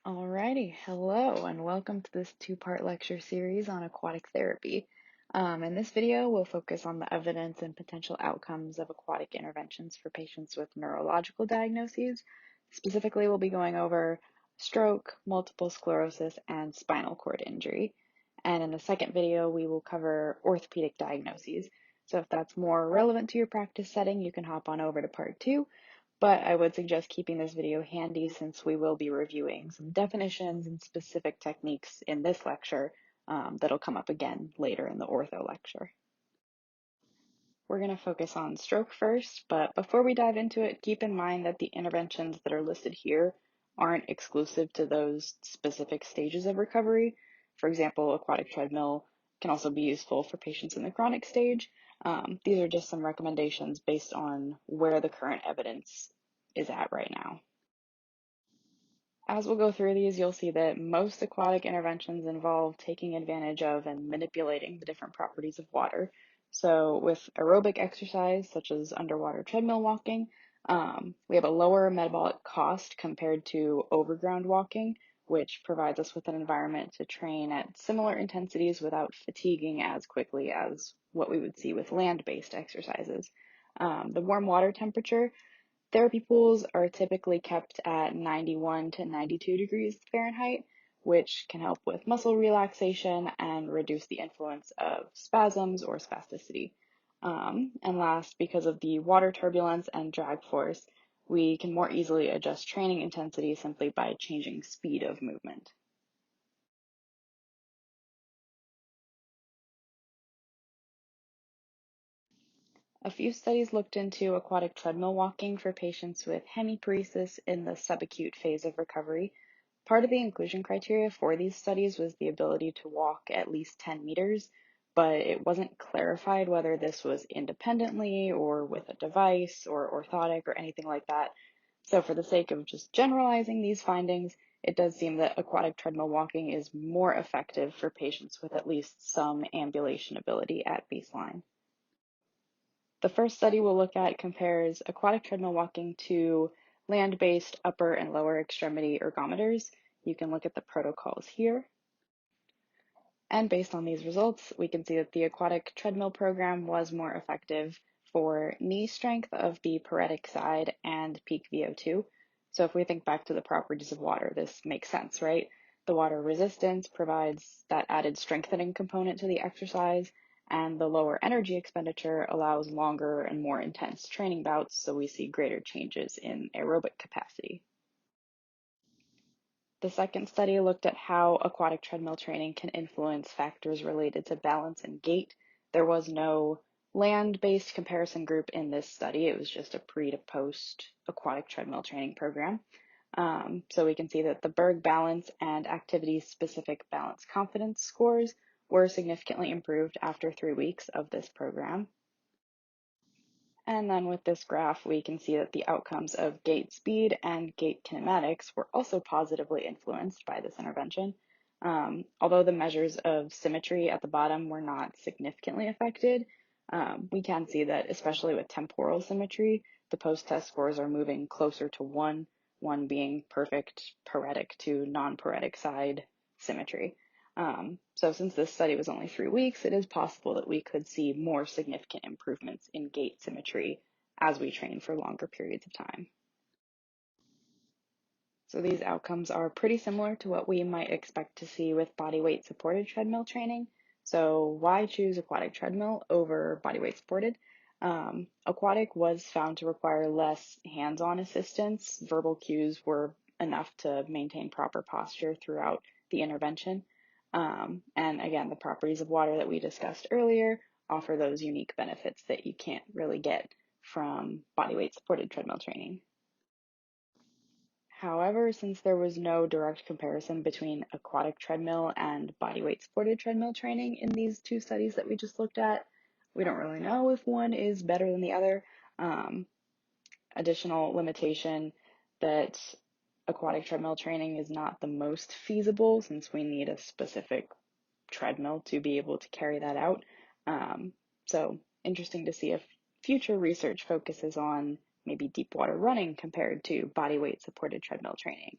Alrighty, hello and welcome to this two-part lecture series on aquatic therapy. In this video, we'll focus on the evidence and potential outcomes of aquatic interventions for patients with neurological diagnoses. Specifically, we'll be going over stroke, multiple sclerosis, and spinal cord injury. And in the second video, we will cover orthopedic diagnoses. So if that's more relevant to your practice setting, you can hop on over to part 2. But I would suggest keeping this video handy since we will be reviewing some definitions and specific techniques in this lecture that'll come up again later in the ortho lecture. We're going to focus on stroke first, but before we dive into it, keep in mind that the interventions that are listed here aren't exclusive to those specific stages of recovery. For example, aquatic treadmill can also be useful for patients in the chronic stage. These are just some recommendations based on where the current evidence is at right now. As we'll go through these, you'll see that most aquatic interventions involve taking advantage of and manipulating the different properties of water. So with aerobic exercise, such as underwater treadmill walking, we have a lower metabolic cost compared to overground walking, which provides us with an environment to train at similar intensities without fatiguing as quickly as what we would see with land-based exercises. The warm water temperature. Therapy pools are typically kept at 91 to 92 degrees Fahrenheit, which can help with muscle relaxation and reduce the influence of spasms or spasticity. And last, because of the water turbulence and drag force, we can more easily adjust training intensity simply by changing speed of movement. A few studies looked into aquatic treadmill walking for patients with hemiparesis in the subacute phase of recovery. Part of the inclusion criteria for these studies was the ability to walk at least 10 meters, but it wasn't clarified whether this was independently or with a device or orthotic or anything like that. So for the sake of just generalizing these findings, it does seem that aquatic treadmill walking is more effective for patients with at least some ambulation ability at baseline. The first study we'll look at compares aquatic treadmill walking to land-based upper and lower extremity ergometers. You can look at the protocols here. And based on these results, we can see that the aquatic treadmill program was more effective for knee strength of the paretic side and peak VO2. So if we think back to the properties of water, this makes sense, right? The water resistance provides that added strengthening component to the exercise, and the lower energy expenditure allows longer and more intense training bouts, so we see greater changes in aerobic capacity. The second study looked at how aquatic treadmill training can influence factors related to balance and gait. There was no land-based comparison group in this study. It was just a pre to post aquatic treadmill training program. So we can see that the Berg balance and activity-specific balance confidence scores were significantly improved after 3 weeks of this program. And then with this graph, we can see that the outcomes of gait speed and gait kinematics were also positively influenced by this intervention. Although the measures of symmetry at the bottom were not significantly affected, we can see that, especially with temporal symmetry, the post-test scores are moving closer to 1 being perfect paretic to non-paretic side symmetry. So since this study was only 3 weeks, it is possible that we could see more significant improvements in gait symmetry as we train for longer periods of time. So these outcomes are pretty similar to what we might expect to see with body weight supported treadmill training. So why choose aquatic treadmill over body weight supported? Aquatic was found to require less hands-on assistance. Verbal cues were enough to maintain proper posture throughout the intervention. And again, the properties of water that we discussed earlier offer those unique benefits that you can't really get from body weight supported treadmill training. However, since there was no direct comparison between aquatic treadmill and body weight supported treadmill training in these two studies that we just looked at, we don't really know if one is better than the other. Additional limitation that aquatic treadmill training is not the most feasible since we need a specific treadmill to be able to carry that out. So interesting to see if future research focuses on maybe deep water running compared to body weight supported treadmill training.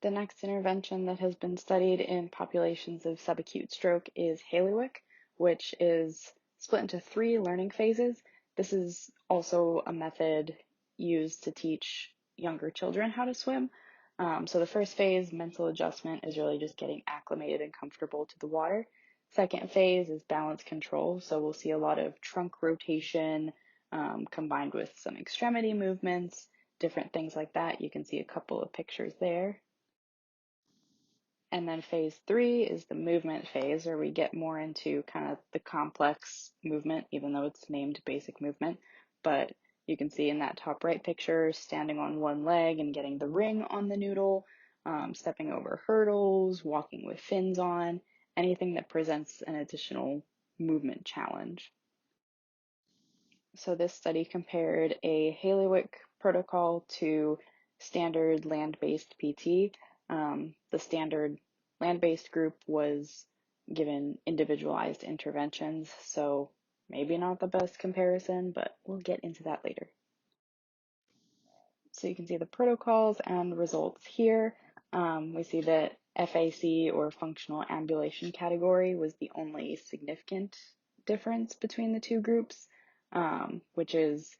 The next intervention that has been studied in populations of subacute stroke is Halliwick, which is split into 3 learning phases. This is also a method used to teach younger children how to swim. So the first phase, mental adjustment, is really just getting acclimated and comfortable to the water. Second phase is balance control. So we'll see a lot of trunk rotation combined with some extremity movements, different things like that. You can see a couple of pictures there. And then phase 3 is the movement phase, where we get more into kind of the complex movement, even though it's named basic movement. But you can see in that top right picture, standing on one leg and getting the ring on the noodle, stepping over hurdles, walking with fins on, anything that presents an additional movement challenge. So this study compared a Halliwick protocol to standard land-based PT. The standard land-based group was given individualized interventions, so maybe not the best comparison, but we'll get into that later. So you can see the protocols and results here. We see that FAC, or functional ambulation category, was the only significant difference between the two groups, which is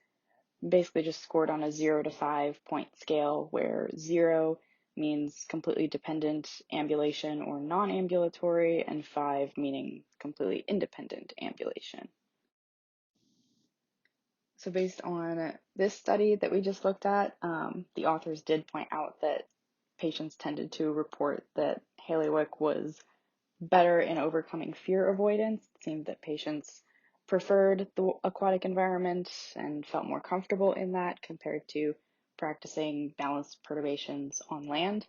basically just scored on a 0 to 5 point scale, where 0 means completely dependent ambulation or non-ambulatory, and 5 meaning completely independent ambulation. So based on this study that we just looked at, the authors did point out that patients tended to report that Halliwick was better in overcoming fear avoidance. It seemed that patients preferred the aquatic environment and felt more comfortable in that compared to practicing balance perturbations on land.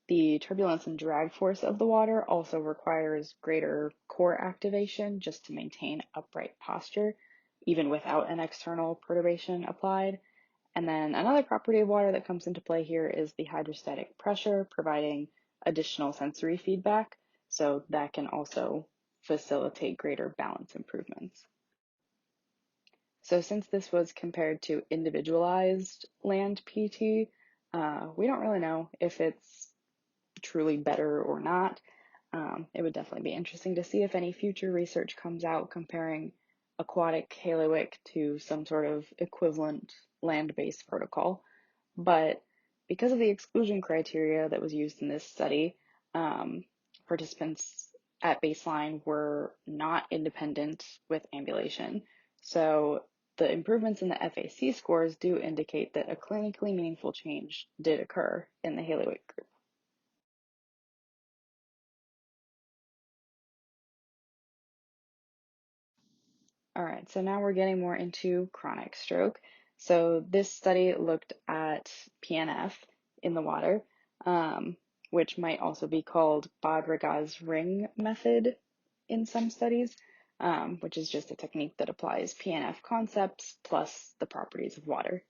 The turbulence and drag force of the water also requires greater core activation just to maintain upright posture, even without an external perturbation applied. And then another property of water that comes into play here is the hydrostatic pressure, providing additional sensory feedback. So that can also facilitate greater balance improvements. So since this was compared to individualized land PT, we don't really know if it's truly better or not. It would definitely be interesting to see if any future research comes out comparing aquatic Halliwick to some sort of equivalent land-based protocol. But because of the exclusion criteria that was used in this study, participants at baseline were not independent with ambulation. So the improvements in the FAC scores do indicate that a clinically meaningful change did occur in the Halliwick group. All right, so now we're getting more into chronic stroke. So this study looked at PNF in the water, which might also be called Badraga's ring method in some studies, which is just a technique that applies PNF concepts plus the properties of water.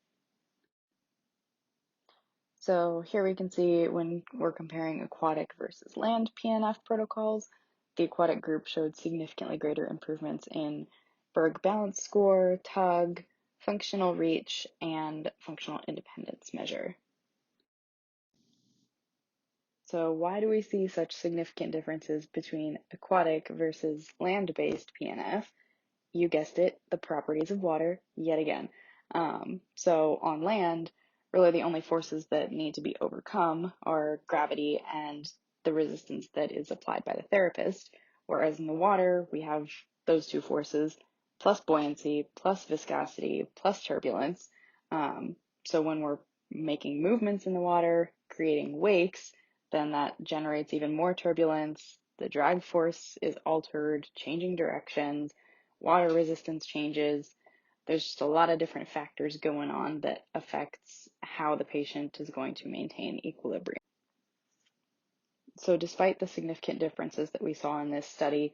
So here we can see when we're comparing aquatic versus land PNF protocols, the aquatic group showed significantly greater improvements in Berg balance score, tug, functional reach, and functional independence measure. So why do we see such significant differences between aquatic versus land-based PNF? You guessed it, the properties of water, yet again. So on land, really the only forces that need to be overcome are gravity and the resistance that is applied by the therapist, whereas in the water, we have those two forces, plus buoyancy, plus viscosity, plus turbulence. So when we're making movements in the water, creating wakes, then that generates even more turbulence. The drag force is altered, changing directions, water resistance changes. There's just a lot of different factors going on that affects how the patient is going to maintain equilibrium. So despite the significant differences that we saw in this study,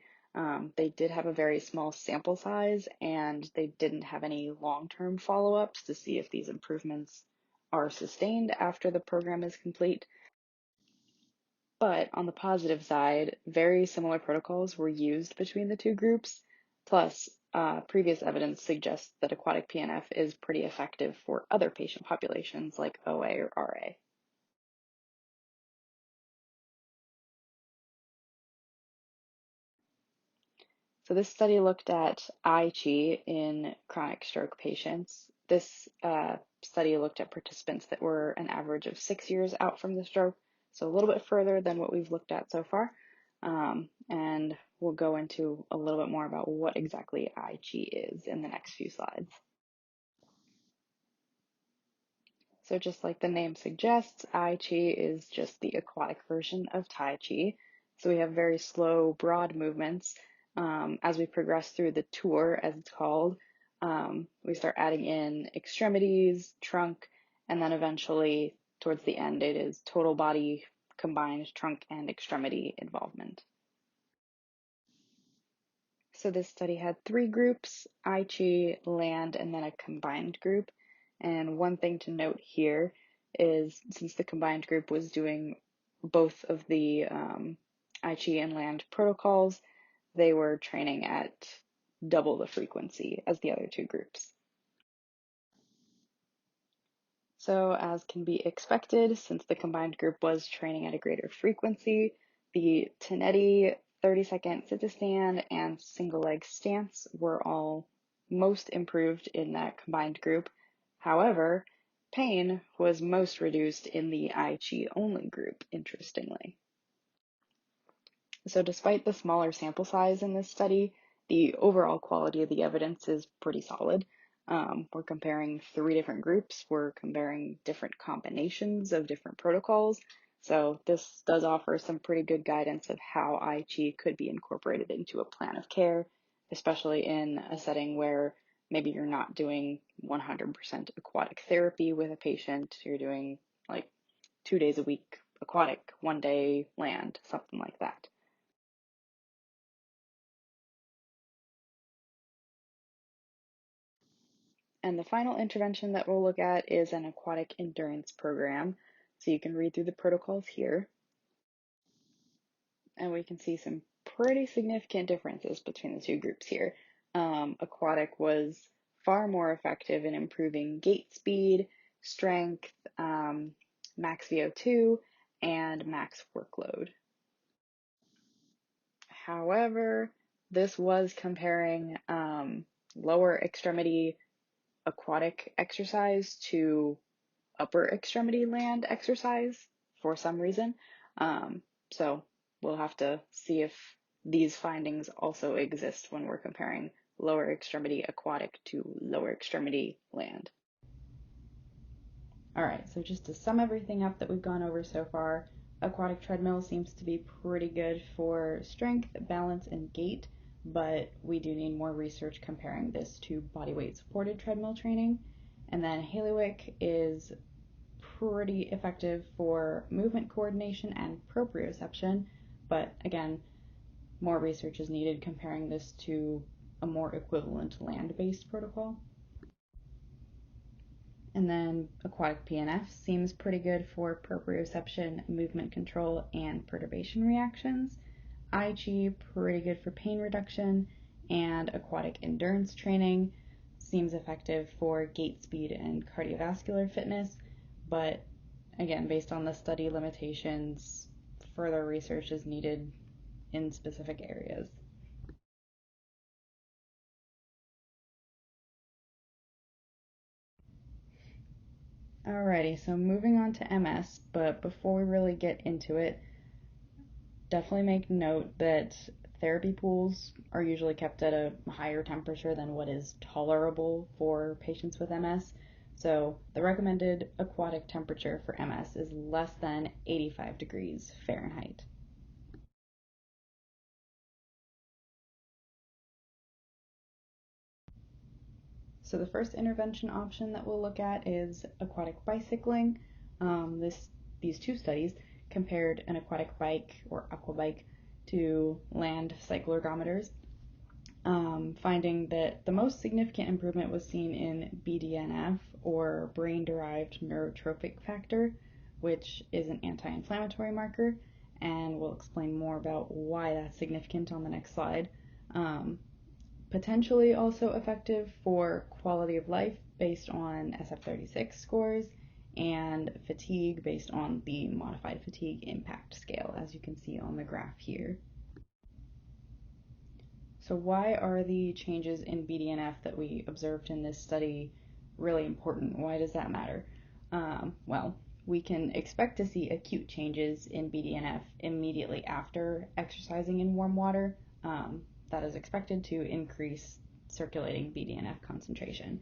they did have a very small sample size, and they didn't have any long-term follow-ups to see if these improvements are sustained after the program is complete. But on the positive side, very similar protocols were used between the two groups. Plus, previous evidence suggests that aquatic PNF is pretty effective for other patient populations like OA or RA. So this study looked at Ai-Chi in chronic stroke patients. This study looked at participants that were an average of 6 years out from the stroke, so a little bit further than what we've looked at so far. And we'll go into a little bit more about what exactly Ai-Chi is in the next few slides. So just like the name suggests, Ai-Chi is just the aquatic version of Tai Chi. So we have very slow, broad movements. As we progress through the tour, as it's called, we start adding in extremities, trunk, and then eventually towards the end, it is total body combined trunk and extremity involvement. So this study had 3 groups, Ai-Chi, land, and then a combined group. And one thing to note here is since the combined group was doing both of the Ai-Chi and land protocols, they were training at double the frequency as the other 2 groups. So as can be expected, since the combined group was training at a greater frequency, the Tenetti 30-second sit-to-stand and single leg stance were all most improved in that combined group. However, pain was most reduced in the Ai-Chi only group, interestingly. So despite the smaller sample size in this study, the overall quality of the evidence is pretty solid. We're comparing 3 different groups. We're comparing different combinations of different protocols. So this does offer some pretty good guidance of how Ai-Chi could be incorporated into a plan of care, especially in a setting where maybe you're not doing 100% aquatic therapy with a patient. You're doing like 2 days a week aquatic, 1 day land, something like that. And the final intervention that we'll look at is an aquatic endurance program. So you can read through the protocols here, and we can see some pretty significant differences between the 2 groups here. Aquatic was far more effective in improving gait speed, strength, max VO2, and max workload. However, this was comparing lower extremity aquatic exercise to upper extremity land exercise for some reason. So we'll have to see if these findings also exist when we're comparing lower extremity aquatic to lower extremity land. All right, so just to sum everything up that we've gone over so far, aquatic treadmill seems to be pretty good for strength, balance, and gait, but we do need more research comparing this to body weight supported treadmill training. And then Halliwick is pretty effective for movement coordination and proprioception, but again, more research is needed comparing this to a more equivalent land-based protocol. And then aquatic PNF seems pretty good for proprioception, movement control, and perturbation reactions. Ai-Chi, pretty good for pain reduction, and aquatic endurance training seems effective for gait speed and cardiovascular fitness, but again, based on the study limitations, further research is needed in specific areas. Alrighty, so moving on to MS, but before we really get into it, definitely make note that therapy pools are usually kept at a higher temperature than what is tolerable for patients with MS. So the recommended aquatic temperature for MS is less than 85 degrees Fahrenheit. So the first intervention option that we'll look at is aquatic bicycling. These 2 studies compared an aquatic bike or aquabike to land cycloergometers, finding that the most significant improvement was seen in BDNF, or brain-derived neurotrophic factor, which is an anti-inflammatory marker, and we'll explain more about why that's significant on the next slide. Potentially also effective for quality of life based on SF36 scores, and fatigue based on the modified fatigue impact scale, as you can see on the graph here. So why are the changes in BDNF that we observed in this study really important? Why does that matter? Well, we can expect to see acute changes in BDNF immediately after exercising in warm water. That is expected to increase circulating BDNF concentration.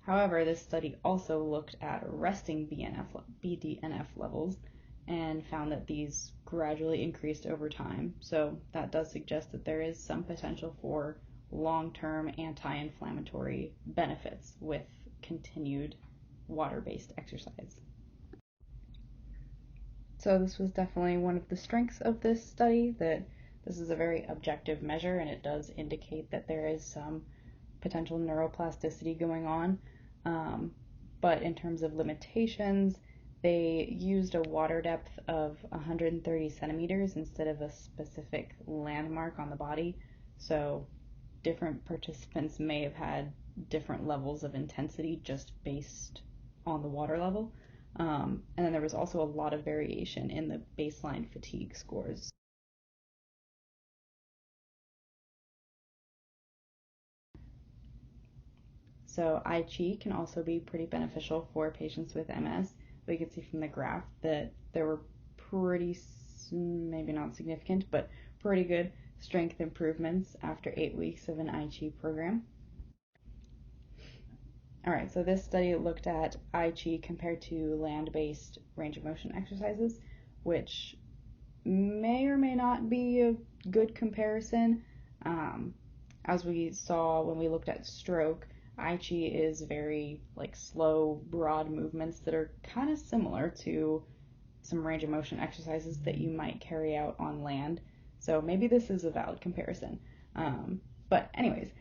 However, this study also looked at resting BDNF levels and found that these gradually increased over time. So that does suggest that there is some potential for long-term anti-inflammatory benefits with continued water-based exercise. So this was definitely one of the strengths of this study, that this is a very objective measure and it does indicate that there is some potential neuroplasticity going on. But in terms of limitations, they used a water depth of 130 centimeters instead of a specific landmark on the body. So different participants may have had different levels of intensity just based on the water level. And then there was also a lot of variation in the baseline fatigue scores. So I Chi can also be pretty beneficial for patients with MS. We can see from the graph that there were pretty, maybe not significant, but pretty good strength improvements after 8 weeks of an I Chi program. All right, so this study looked at I Chi compared to land-based range of motion exercises, which may or may not be a good comparison. As we saw when we looked at stroke, I Chi is very like slow, broad movements that are kind of similar to some range of motion exercises that you might carry out on land. So maybe this is a valid comparison. But anyways,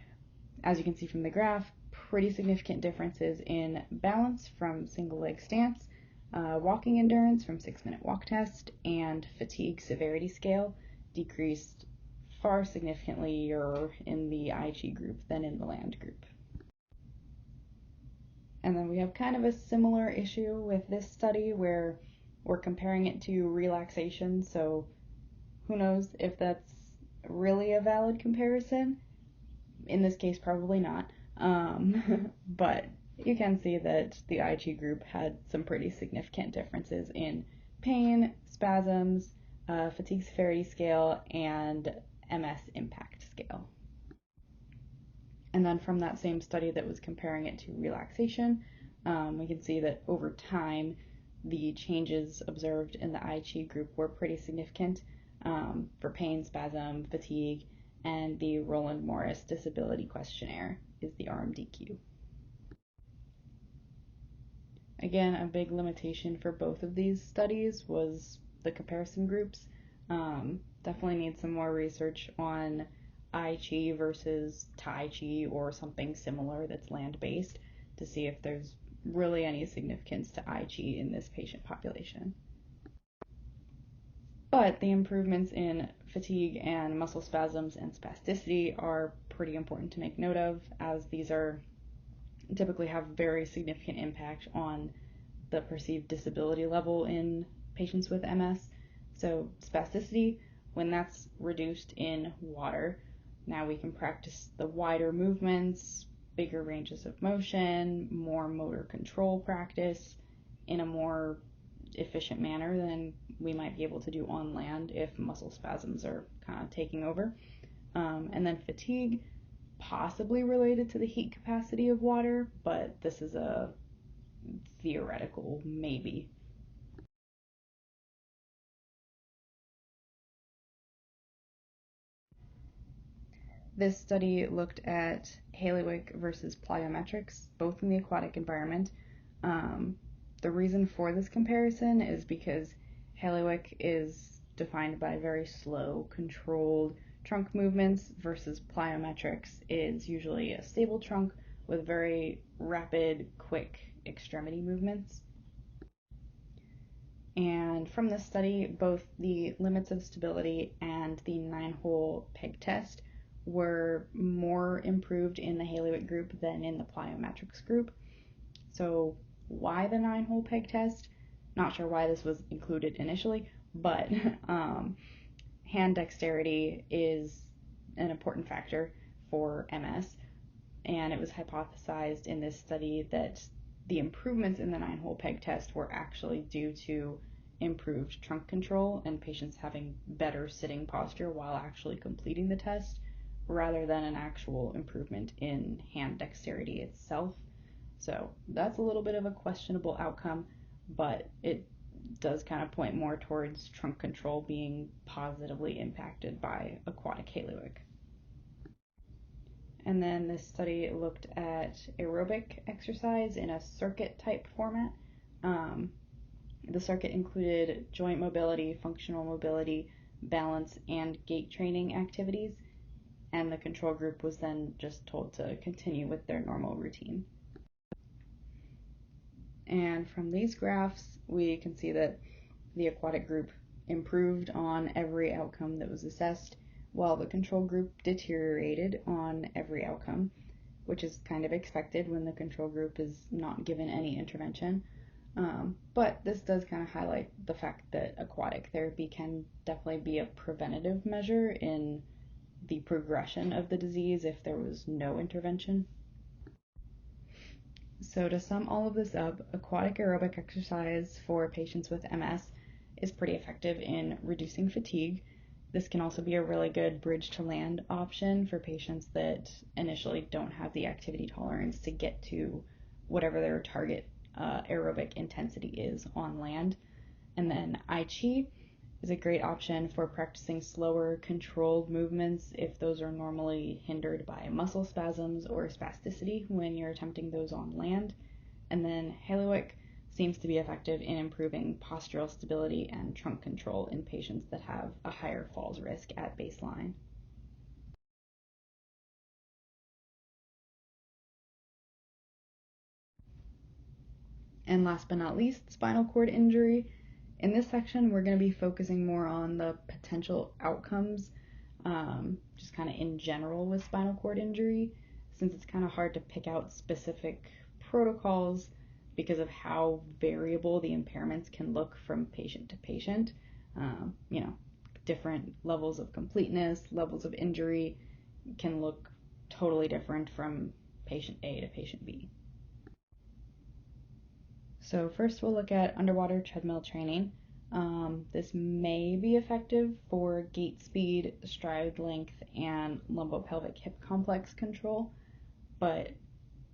as you can see from the graph, pretty significant differences in balance from single leg stance, walking endurance from 6-minute walk test, and fatigue severity scale decreased far significantly in the I Chi group than in the land group. And then we have kind of a similar issue with this study where we're comparing it to relaxation, so who knows if that's really a valid comparison. In this case, probably not. But you can see that the I Chi group had some pretty significant differences in pain, spasms, fatigue severity scale, and MS impact scale. And then from that same study that was comparing it to relaxation, we can see that over time, the changes observed in the I Chi group were pretty significant for pain, spasm, fatigue, and the Roland Morris Disability Questionnaire is the RMDQ. Again, a big limitation for both of these studies was the comparison groups. Definitely need some more research on I Chi versus Tai Chi or something similar that's land-based to see if there's really any significance to I Chi in this patient population. But the improvements in fatigue and muscle spasms and spasticity are pretty important to make note of, as these typically have very significant impact on the perceived disability level in patients with MS. So spasticity, when that's reduced in water, now we can practice the wider movements, bigger ranges of motion, more motor control practice in a more efficient manner than we might be able to do on land if muscle spasms are kind of taking over. And then fatigue, possibly related to the heat capacity of water, but this is a theoretical maybe. This study looked at Halliwick versus plyometrics, both in the aquatic environment. The reason for this comparison is because Halliwick is defined by very slow, controlled trunk movements versus plyometrics is usually a stable trunk with very rapid, quick extremity movements. And from this study, both the limits of stability and the 9-hole peg test were more improved in the Halliwick group than in the plyometrics group. So why the 9-hole peg test? Not sure why this was included initially, but hand dexterity is an important factor. for MS, and it was hypothesized in this study that the improvements in the 9-hole peg test were actually due to improved trunk control and patients having better sitting posture while actually completing the test, rather than an actual improvement in hand dexterity itself. So that's a little bit of a questionable outcome, but it does kind of point more towards trunk control being positively impacted by aquatic Halliwick. And then this study looked at aerobic exercise in a circuit type format. The circuit included joint mobility, functional mobility, balance, and gait training activities, and the control group was then just told to continue with their normal routine. And from these graphs, we can see that the aquatic group improved on every outcome that was assessed, while the control group deteriorated on every outcome, which is kind of expected when the control group is not given any intervention. But this does kind of highlight the fact that aquatic therapy can definitely be a preventative measure in the progression of the disease if there was no intervention. So to sum all of this up, aquatic aerobic exercise for patients with MS is pretty effective in reducing fatigue. This can also be a really good bridge to land option for patients that initially don't have the activity tolerance to get to whatever their target aerobic intensity is on land. And then I Chi is a great option for practicing slower, controlled movements if those are normally hindered by muscle spasms or spasticity when you're attempting those on land. And then Halliwick seems to be effective in improving postural stability and trunk control in patients that have a higher falls risk at baseline. And last but not least, spinal cord injury. In this section, we're going to be focusing more on the potential outcomes, just kind of in general with spinal cord injury, since it's kind of hard to pick out specific protocols because of how variable the impairments can look from patient to patient. Different levels of completeness, levels of injury can look totally different from patient A to patient B. So first we'll look at underwater treadmill training. This may be effective for gait speed, stride length, and lumbopelvic hip complex control, but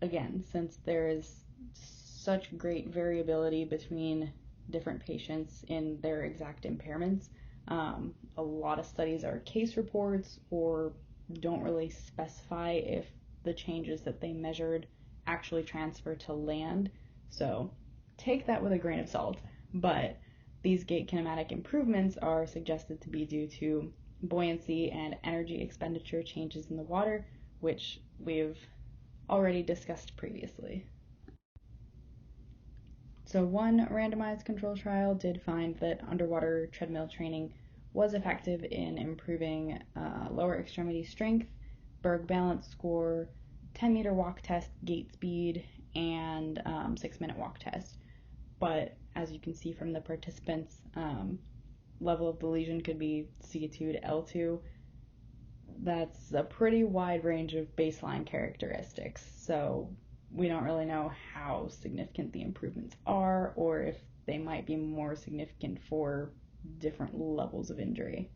again, since there is such great variability between different patients in their exact impairments, a lot of studies are case reports or don't really specify if the changes that they measured actually transfer to land. So take that with a grain of salt, but these gait kinematic improvements are suggested to be due to buoyancy and energy expenditure changes in the water, which we've already discussed previously. So one randomized control trial did find that underwater treadmill training was effective in improving lower extremity strength, Berg balance score, 10-meter walk test gait speed, and 6-minute walk test. But as you can see from the participants, level of the lesion could be C2 to L2. That's a pretty wide range of baseline characteristics, so we don't really know how significant the improvements are or if they might be more significant for different levels of injury.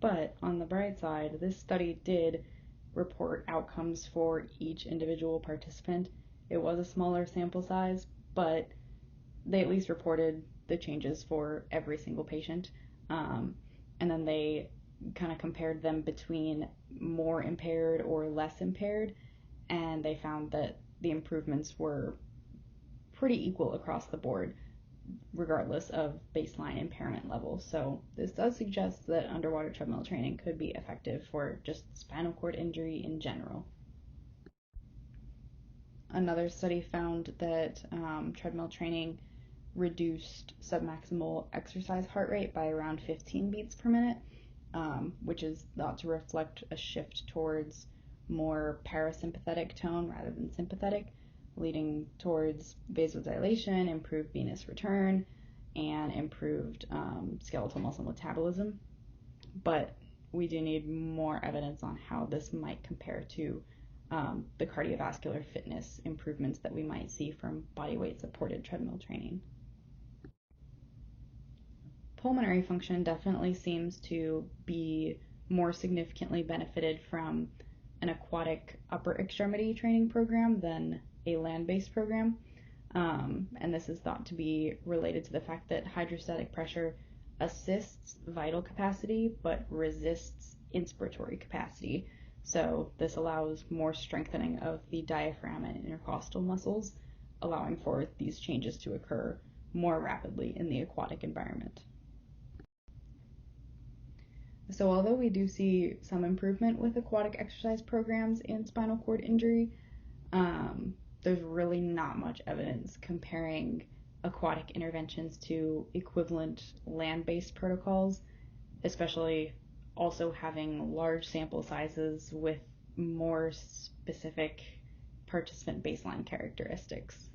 But on the bright side, this study did report outcomes for each individual participant. It was a smaller sample size, but they at least reported the changes for every single patient. And then they kind of compared them between more impaired or less impaired, and they found that the improvements were pretty equal across the board, regardless of baseline impairment levels. So this does suggest that underwater treadmill training could be effective for just spinal cord injury in general. Another study found that treadmill training reduced submaximal exercise heart rate by around 15 beats per minute, which is thought to reflect a shift towards more parasympathetic tone rather than sympathetic, leading towards vasodilation, improved venous return, and improved skeletal muscle metabolism. But we do need more evidence on how this might compare to the cardiovascular fitness improvements that we might see from body weight supported treadmill training. Pulmonary function definitely seems to be more significantly benefited from an aquatic upper extremity training program than a land-based program. And this is thought to be related to the fact that hydrostatic pressure assists vital capacity but resists inspiratory capacity. So this allows more strengthening of the diaphragm and intercostal muscles, allowing for these changes to occur more rapidly in the aquatic environment. So although we do see some improvement with aquatic exercise programs in spinal cord injury, there's really not much evidence comparing aquatic interventions to equivalent land-based protocols, especially also having large sample sizes with more specific participant baseline characteristics.